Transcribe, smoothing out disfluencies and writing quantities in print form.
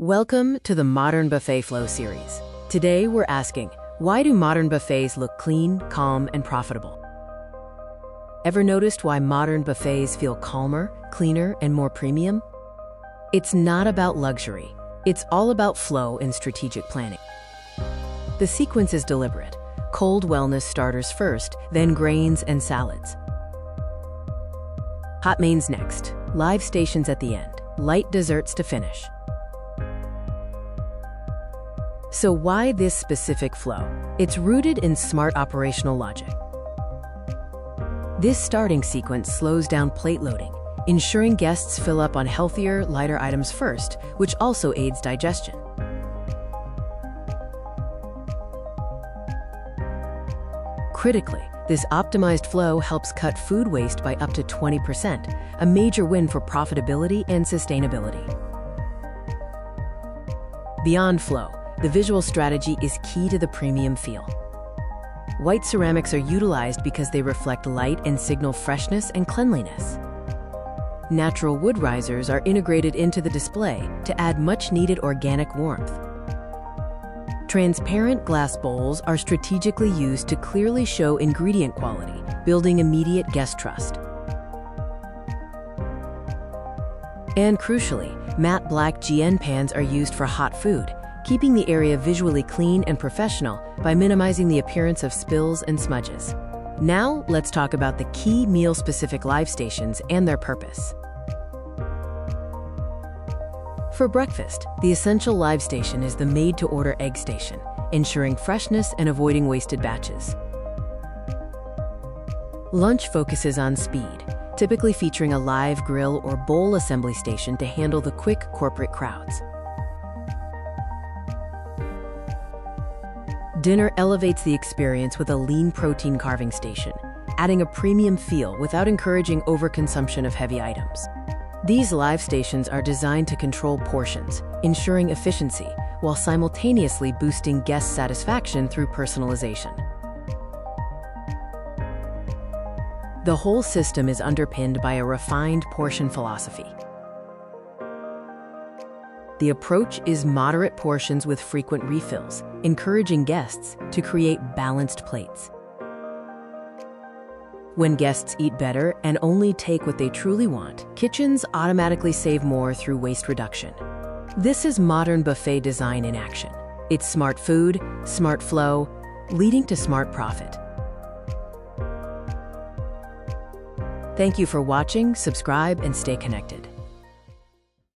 Welcome to the Modern Buffet Flow series. Today we're asking, why do modern buffets look clean, calm, and profitable? Ever noticed why modern buffets feel calmer, cleaner, and more premium? It's not about luxury. It's all about flow and strategic planning. The sequence is deliberate. Cold wellness starters first, then grains and salads. Hot mains next, live stations at the end, light desserts to finish. So why this specific flow? It's rooted in smart operational logic. This starting sequence slows down plate loading, ensuring guests fill up on healthier, lighter items first, which also aids digestion. Critically, this optimized flow helps cut food waste by up to 20%, a major win for profitability and sustainability. Beyond flow, the visual strategy is key to the premium feel. White ceramics are utilized because they reflect light and signal freshness and cleanliness. Natural wood risers are integrated into the display to add much-needed organic warmth. Transparent glass bowls are strategically used to clearly show ingredient quality, building immediate guest trust. And crucially, matte black GN pans are used for hot food, keeping the area visually clean and professional by minimizing the appearance of spills and smudges. Now, let's talk about the key meal-specific live stations and their purpose. For breakfast, the essential live station is the made-to-order egg station, ensuring freshness and avoiding wasted batches. Lunch focuses on speed, typically featuring a live grill or bowl assembly station to handle the quick corporate crowds. Dinner elevates the experience with a lean protein carving station, adding a premium feel without encouraging overconsumption of heavy items. These live stations are designed to control portions, ensuring efficiency, while simultaneously boosting guest satisfaction through personalization. The whole system is underpinned by a refined portion philosophy. The approach is moderate portions with frequent refills, encouraging guests to create balanced plates. When guests eat better and only take what they truly want, kitchens automatically save more through waste reduction. This is modern buffet design in action. It's smart food, smart flow, leading to smart profit. Thank you for watching, subscribe, and stay connected.